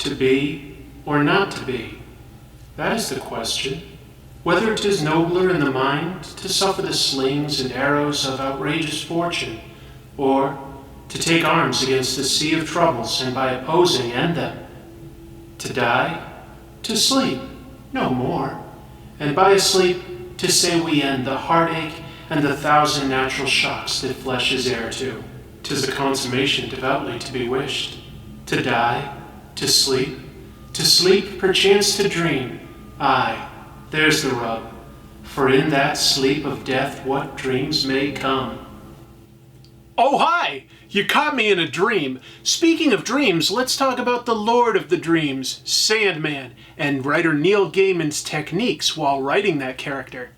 To be or not to be? That is the question. Whether 'tis nobler in the mind to suffer the slings and arrows of outrageous fortune, or to take arms against a sea of troubles and by opposing end them. To die, to sleep, no more, and by a sleep to say we end the heartache and the thousand natural shocks that flesh is heir to. 'Tis a consummation devoutly to be wished. To die, to sleep perchance to dream. Aye, there's the rub, for in that sleep of death what dreams may come. Oh hi! You caught me in a dream. Speaking of dreams, let's talk about the Lord of the Dreams, Sandman, and writer Neil Gaiman's techniques while writing that character.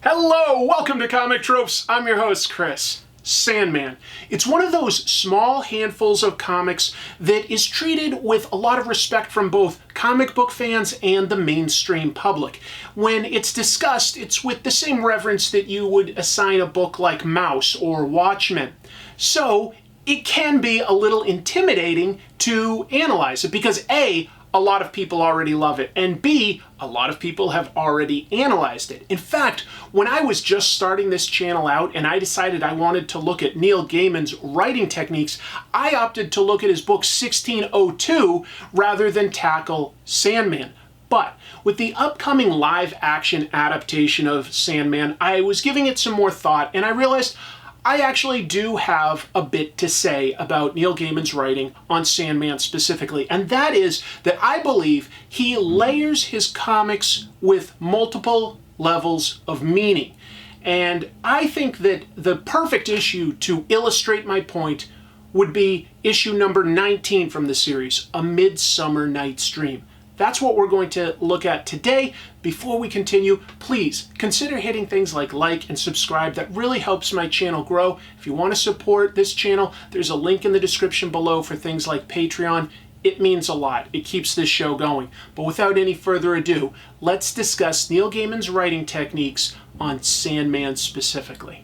Hello, welcome to Comic Tropes. I'm your host, Chris. Sandman. It's one of those small handfuls of comics that is treated with a lot of respect from both comic book fans and the mainstream public. When it's discussed, it's with the same reverence that you would assign a book like Mouse or Watchmen. So it can be a little intimidating to analyze it because A, a lot of people already love it, and B, a lot of people have already analyzed it. In fact, when I was just starting this channel out and I decided I wanted to look at Neil Gaiman's writing techniques, I opted to look at his book 1602 rather than tackle Sandman. But with the upcoming live-action adaptation of Sandman, I was giving it some more thought and I realized I actually do have a bit to say about Neil Gaiman's writing on Sandman specifically, and that is that I believe he layers his comics with multiple levels of meaning. And I think that the perfect issue to illustrate my point would be issue number 19 from the series, A Midsummer Night's Dream. That's what we're going to look at today. Before we continue, please consider hitting things like and subscribe. That really helps my channel grow. If you want to support this channel, there's a link in the description below for things like Patreon. It means a lot. It keeps this show going. But without any further ado, let's discuss Neil Gaiman's writing techniques on Sandman specifically.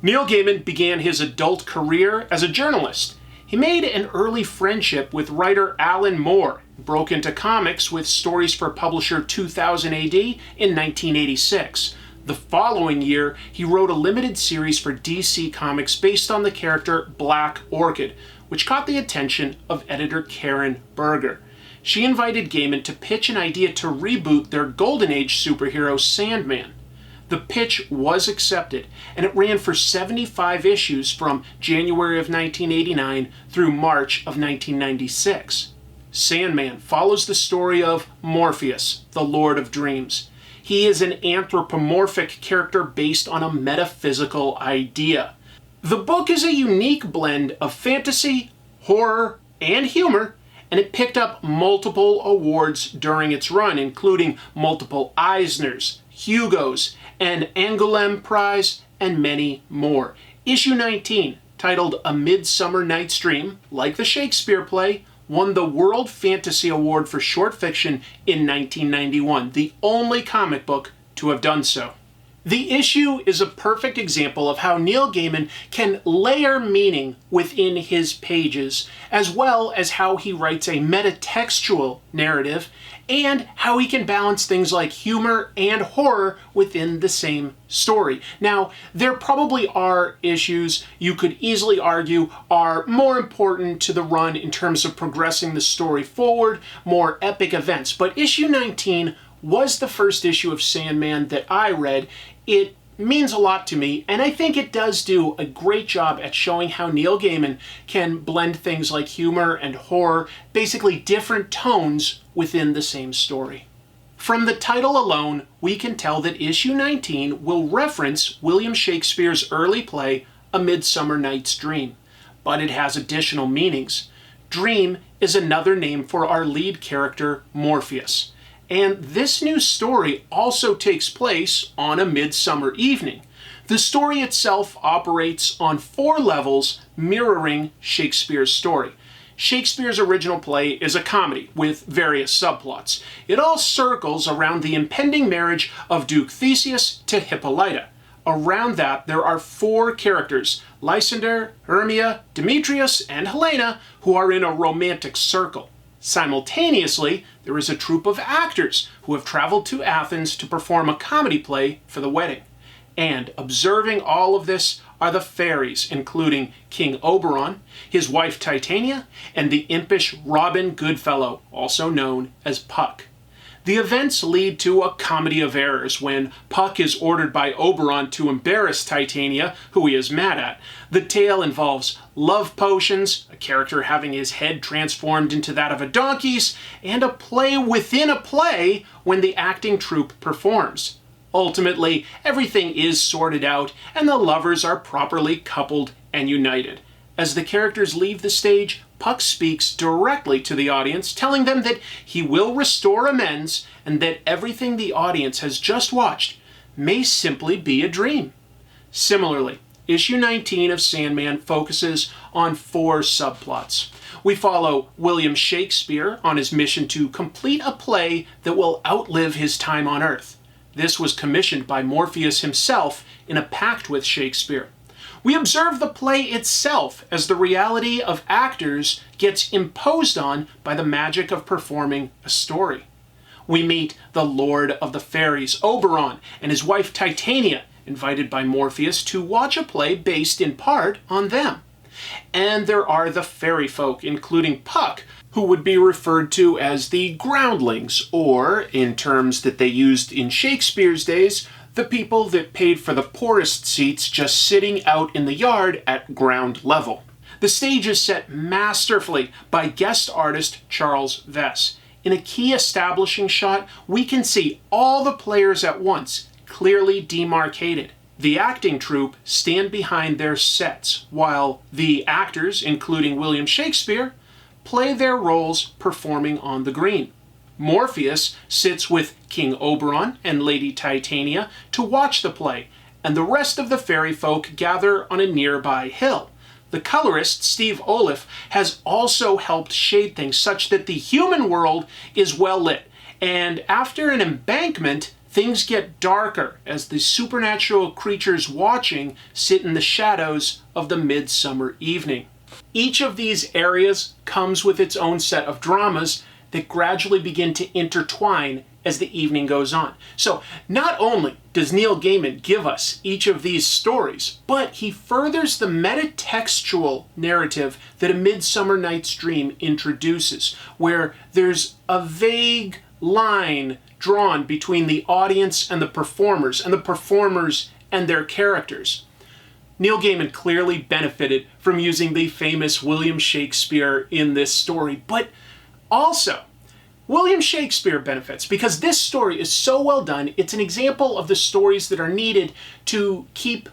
Neil Gaiman began his adult career as a journalist. He made an early friendship with writer Alan Moore, broke into comics with stories for publisher 2000 AD in 1986. The following year, he wrote a limited series for DC Comics based on the character Black Orchid, which caught the attention of editor Karen Berger. She invited Gaiman to pitch an idea to reboot their Golden Age superhero Sandman. The pitch was accepted, and it ran for 75 issues from January of 1989 through March of 1996. Sandman follows the story of Morpheus, the Lord of Dreams. He is an anthropomorphic character based on a metaphysical idea. The book is a unique blend of fantasy, horror, and humor, and it picked up multiple awards during its run, including multiple Eisners, Hugos, an Angoulême Prize, and many more. Issue 19, titled A Midsummer Night's Dream, like the Shakespeare play, won the World Fantasy Award for Short Fiction in 1991, the only comic book to have done so. The issue is a perfect example of how Neil Gaiman can layer meaning within his pages, as well as how he writes a metatextual narrative, and how he can balance things like humor and horror within the same story. Now, there probably are issues you could easily argue are more important to the run in terms of progressing the story forward, more epic events, but issue 19 was the first issue of Sandman that I read. It means a lot to me, and I think it does do a great job at showing how Neil Gaiman can blend things like humor and horror, basically different tones within the same story. From the title alone, we can tell that issue 19 will reference William Shakespeare's early play, A Midsummer Night's Dream, but it has additional meanings. Dream is another name for our lead character, Morpheus. And this new story also takes place on a midsummer evening. The story itself operates on 4 levels mirroring Shakespeare's story. Shakespeare's original play is a comedy with various subplots. It all circles around the impending marriage of Duke Theseus to Hippolyta. Around that, there are 4 characters, Lysander, Hermia, Demetrius, and Helena, who are in a romantic circle. Simultaneously, there is a troupe of actors who have traveled to Athens to perform a comedy play for the wedding. And observing all of this are the fairies, including King Oberon, his wife Titania, and the impish Robin Goodfellow, also known as Puck. The events lead to a comedy of errors when Puck is ordered by Oberon to embarrass Titania, who he is mad at. The tale involves love potions, a character having his head transformed into that of a donkey's, and a play within a play when the acting troupe performs. Ultimately, everything is sorted out and the lovers are properly coupled and united. As the characters leave the stage, Puck speaks directly to the audience, telling them that he will restore amends and that everything the audience has just watched may simply be a dream. Similarly, issue 19 of Sandman focuses on 4 subplots. We follow William Shakespeare on his mission to complete a play that will outlive his time on Earth. This was commissioned by Morpheus himself in a pact with Shakespeare. We observe the play itself as the reality of actors gets imposed on by the magic of performing a story. We meet the Lord of the Fairies, Oberon, and his wife Titania, invited by Morpheus to watch a play based in part on them. And there are the fairy folk, including Puck, who would be referred to as the groundlings, or, in terms that they used in Shakespeare's days, the people that paid for the poorest seats just sitting out in the yard at ground level. The stage is set masterfully by guest artist Charles Vess. In a key establishing shot, we can see all the players at once, clearly demarcated. The acting troupe stand behind their sets, while the actors, including William Shakespeare, play their roles performing on the green. Morpheus sits with King Oberon and Lady Titania to watch the play, and the rest of the fairy folk gather on a nearby hill. The colorist, Steve Oliff, has also helped shade things such that the human world is well lit, and after an embankment, things get darker as the supernatural creatures watching sit in the shadows of the midsummer evening. Each of these areas comes with its own set of dramas that gradually begin to intertwine as the evening goes on. So not only does Neil Gaiman give us each of these stories, but he furthers the metatextual narrative that A Midsummer Night's Dream introduces, where there's a vague line drawn between the audience and the performers and their characters. Neil Gaiman clearly benefited from using the famous William Shakespeare in this story, but also, William Shakespeare benefits because this story is so well done. It's an example of the stories that are needed to keep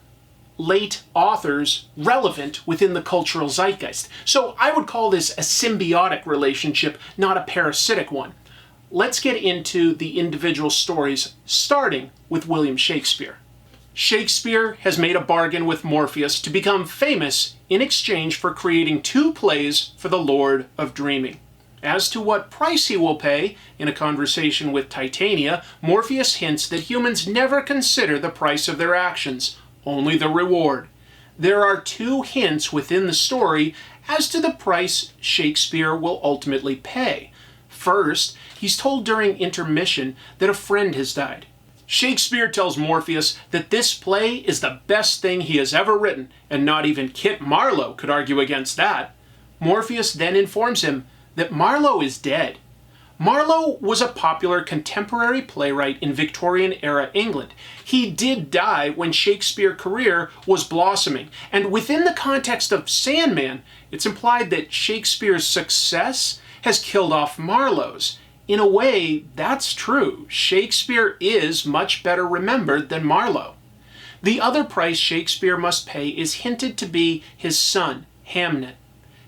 late authors relevant within the cultural zeitgeist. So I would call this a symbiotic relationship, not a parasitic one. Let's get into the individual stories, starting with William Shakespeare. Shakespeare has made a bargain with Morpheus to become famous in exchange for creating 2 plays for the Lord of Dreaming. As to what price he will pay, in a conversation with Titania, Morpheus hints that humans never consider the price of their actions, only the reward. There are 2 hints within the story as to the price Shakespeare will ultimately pay. First, he's told during intermission that a friend has died. Shakespeare tells Morpheus that this play is the best thing he has ever written, and not even Kit Marlowe could argue against that. Morpheus then informs him that Marlowe is dead. Marlowe was a popular contemporary playwright in Victorian-era England. He did die when Shakespeare's career was blossoming, and within the context of Sandman, it's implied that Shakespeare's success has killed off Marlowe's. In a way, that's true. Shakespeare is much better remembered than Marlowe. The other price Shakespeare must pay is hinted to be his son, Hamnet.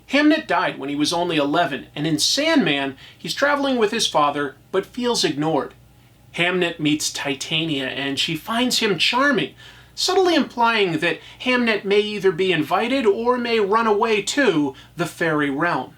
Hamnet died when he was only 11, and in Sandman, he's traveling with his father, but feels ignored. Hamnet meets Titania, and she finds him charming, subtly implying that Hamnet may either be invited or may run away to the fairy realm.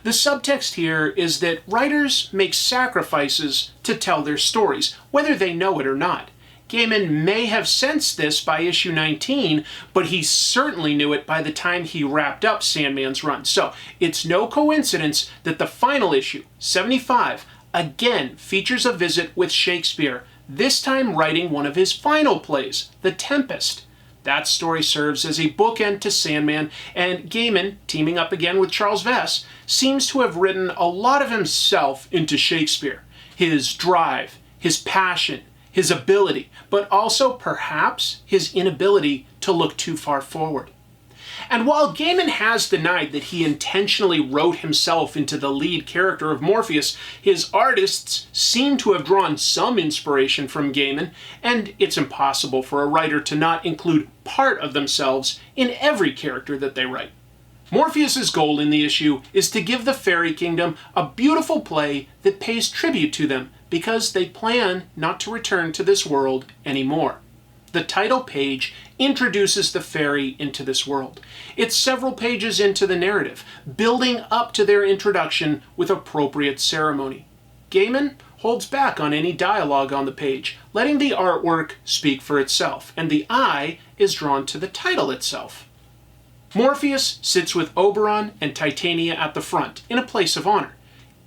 The subtext here is that writers make sacrifices to tell their stories, whether they know it or not. Gaiman may have sensed this by issue 19, but he certainly knew it by the time he wrapped up Sandman's run. So it's no coincidence that the final issue, 75, again features a visit with Shakespeare, this time writing one of his final plays, The Tempest. That story serves as a bookend to Sandman, and Gaiman, teaming up again with Charles Vess, seems to have written a lot of himself into Shakespeare. His drive, his passion, his ability, but also perhaps his inability to look too far forward. And while Gaiman has denied that he intentionally wrote himself into the lead character of Morpheus, his artists seem to have drawn some inspiration from Gaiman, and it's impossible for a writer to not include part of themselves in every character that they write. Morpheus's goal in the issue is to give the fairy kingdom a beautiful play that pays tribute to them because they plan not to return to this world anymore. The title page introduces the fairy into this world. It's several pages into the narrative, building up to their introduction with appropriate ceremony. Gaiman holds back on any dialogue on the page, letting the artwork speak for itself, and the eye is drawn to the title itself. Morpheus sits with Oberon and Titania at the front, in a place of honor.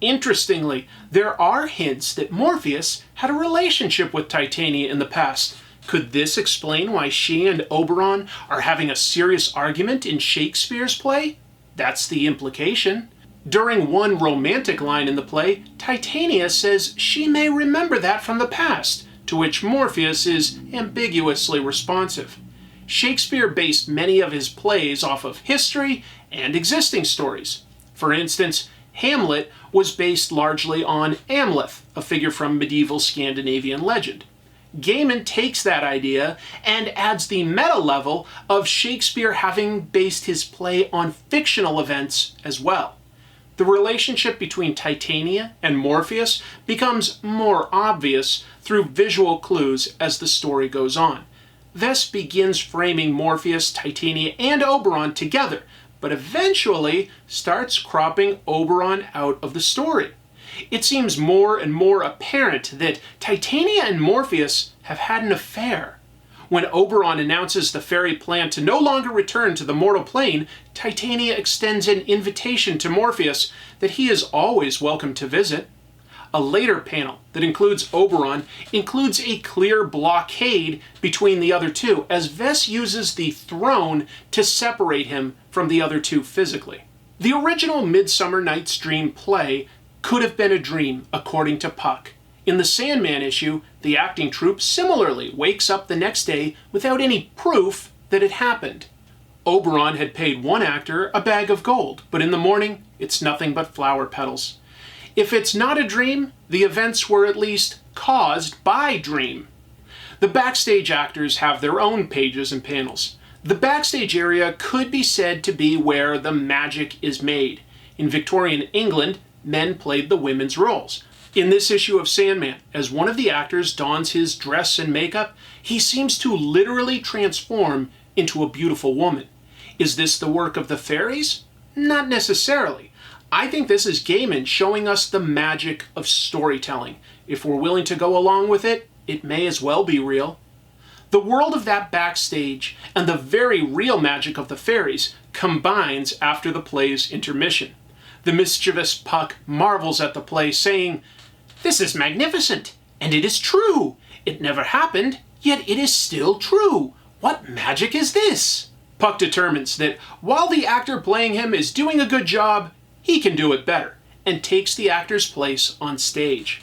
Interestingly, there are hints that Morpheus had a relationship with Titania in the past. Could this explain why she and Oberon are having a serious argument in Shakespeare's play? That's the implication. During one romantic line in the play, Titania says she may remember that from the past, to which Morpheus is ambiguously responsive. Shakespeare based many of his plays off of history and existing stories. For instance, Hamlet was based largely on Amleth, a figure from medieval Scandinavian legend. Gaiman takes that idea and adds the meta level of Shakespeare having based his play on fictional events as well. The relationship between Titania and Morpheus becomes more obvious through visual clues as the story goes on. Vess begins framing Morpheus, Titania, and Oberon together, but eventually starts cropping Oberon out of the story. It seems more and more apparent that Titania and Morpheus have had an affair. When Oberon announces the fairy plan to no longer return to the mortal plane, Titania extends an invitation to Morpheus that he is always welcome to visit. A later panel that includes Oberon includes a clear blockade between the other two, as Vess uses the throne to separate him from the other two physically. The original Midsummer Night's Dream play could have been a dream, according to Puck. In the Sandman issue, the acting troupe similarly wakes up the next day without any proof that it happened. Oberon had paid one actor a bag of gold, but in the morning, it's nothing but flower petals. If it's not a dream, the events were at least caused by dream. The backstage actors have their own pages and panels. The backstage area could be said to be where the magic is made. In Victorian England, men played the women's roles. In this issue of Sandman, as one of the actors dons his dress and makeup, he seems to literally transform into a beautiful woman. Is this the work of the fairies? Not necessarily. I think this is Gaiman showing us the magic of storytelling. If we're willing to go along with it, it may as well be real. The world of that backstage and the very real magic of the fairies combines after the play's intermission. The mischievous Puck marvels at the play, saying, "This is magnificent, and it is true. It never happened, yet it is still true. What magic is this?" Puck determines that while the actor playing him is doing a good job, he can do it better, and takes the actor's place on stage.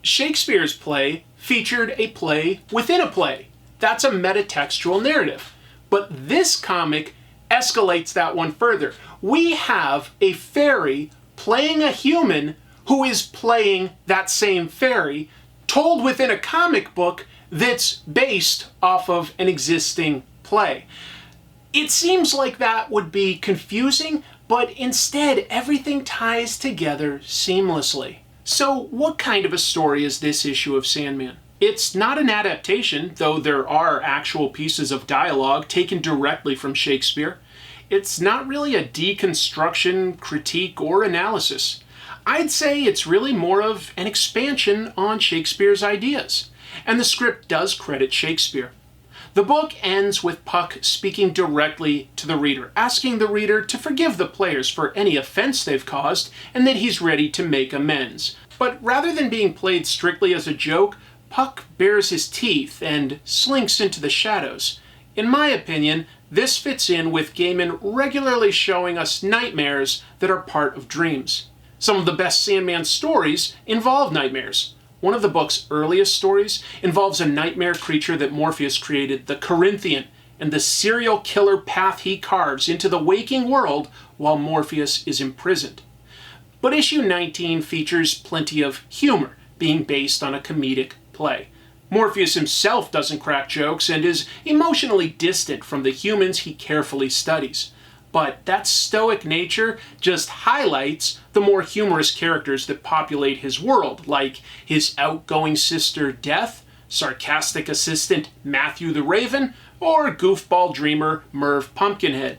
Shakespeare's play featured a play within a play. That's a metatextual narrative. But this comic escalates that one further. We have a fairy playing a human who is playing that same fairy, told within a comic book that's based off of an existing play. It seems like that would be confusing, but instead everything ties together seamlessly. So what kind of a story is this issue of Sandman? It's not an adaptation, though there are actual pieces of dialogue taken directly from Shakespeare. it's not really a deconstruction, critique, or analysis. I'd say it's really more of an expansion on Shakespeare's ideas. And the script does credit Shakespeare. The book ends with Puck speaking directly to the reader, asking the reader to forgive the players for any offense they've caused, and that he's ready to make amends. But rather than being played strictly as a joke, Puck bares his teeth and slinks into the shadows. In my opinion, this fits in with Gaiman regularly showing us nightmares that are part of dreams. Some of the best Sandman stories involve nightmares. One of the book's earliest stories involves a nightmare creature that Morpheus created, the Corinthian, and the serial killer path he carves into the waking world while Morpheus is imprisoned. But issue 19 features plenty of humor, being based on a comedic play. Morpheus himself doesn't crack jokes and is emotionally distant from the humans he carefully studies. But that stoic nature just highlights the more humorous characters that populate his world, like his outgoing sister Death, sarcastic assistant Matthew the Raven, or goofball dreamer Merv Pumpkinhead.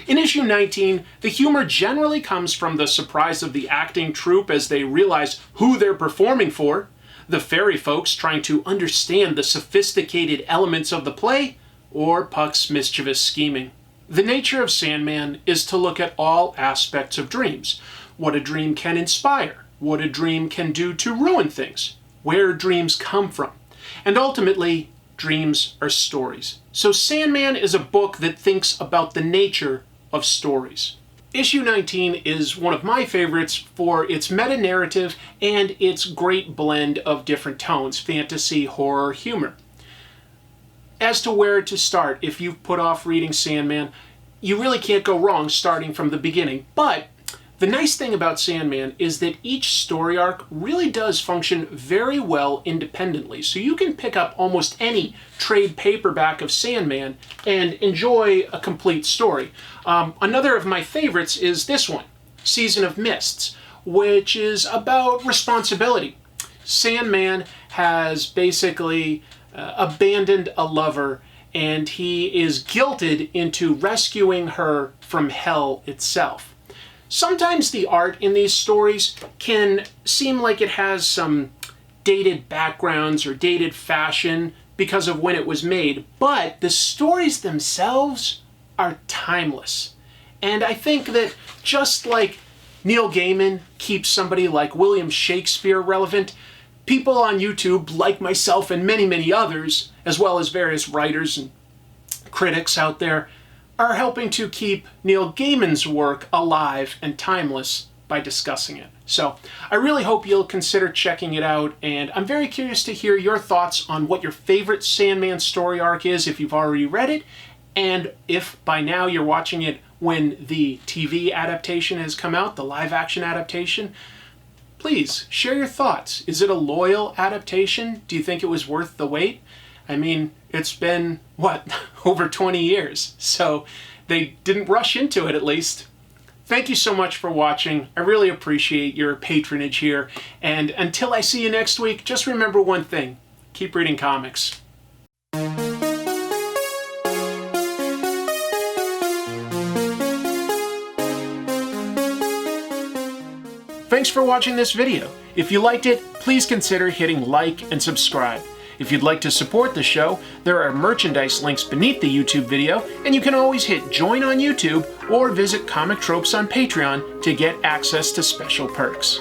In issue 19, the humor generally comes from the surprise of the acting troupe as they realize who they're performing for, the fairy folks trying to understand the sophisticated elements of the play, or Puck's mischievous scheming. The nature of Sandman is to look at all aspects of dreams. What a dream can inspire, what a dream can do to ruin things, where dreams come from. And ultimately, dreams are stories. So Sandman is a book that thinks about the nature of stories. Issue 19 is one of my favorites for its meta-narrative and its great blend of different tones, fantasy, horror, humor. As to where to start, if you've put off reading Sandman, you really can't go wrong starting from the beginning. But the nice thing about Sandman is that each story arc really does function very well independently. So you can pick up almost any trade paperback of Sandman and enjoy a complete story. Another of my favorites is this one, Season of Mists, which is about responsibility. Sandman has basically abandoned a lover, and he is guilted into rescuing her from hell itself. Sometimes the art in these stories can seem like it has some dated backgrounds or dated fashion because of when it was made, but the stories themselves are timeless. And I think that just like Neil Gaiman keeps somebody like William Shakespeare relevant, people on YouTube, like myself and many, many others, as well as various writers and critics out there, are helping to keep Neil Gaiman's work alive and timeless by discussing it. So I really hope you'll consider checking it out, and I'm very curious to hear your thoughts on what your favorite Sandman story arc is if you've already read it, and if by now you're watching it when the TV adaptation has come out, the live-action adaptation. Please, share your thoughts. Is it a loyal adaptation? Do you think it was worth the wait? I mean, it's been, over 20 years, so they didn't rush into it at least. Thank you so much for watching. I really appreciate your patronage here, and until I see you next week, just remember one thing. Keep reading comics. Thanks for watching this video. If you liked it, please consider hitting like and subscribe. If you'd like to support the show, there are merchandise links beneath the YouTube video, and you can always hit join on YouTube or visit Comic Tropes on Patreon to get access to special perks.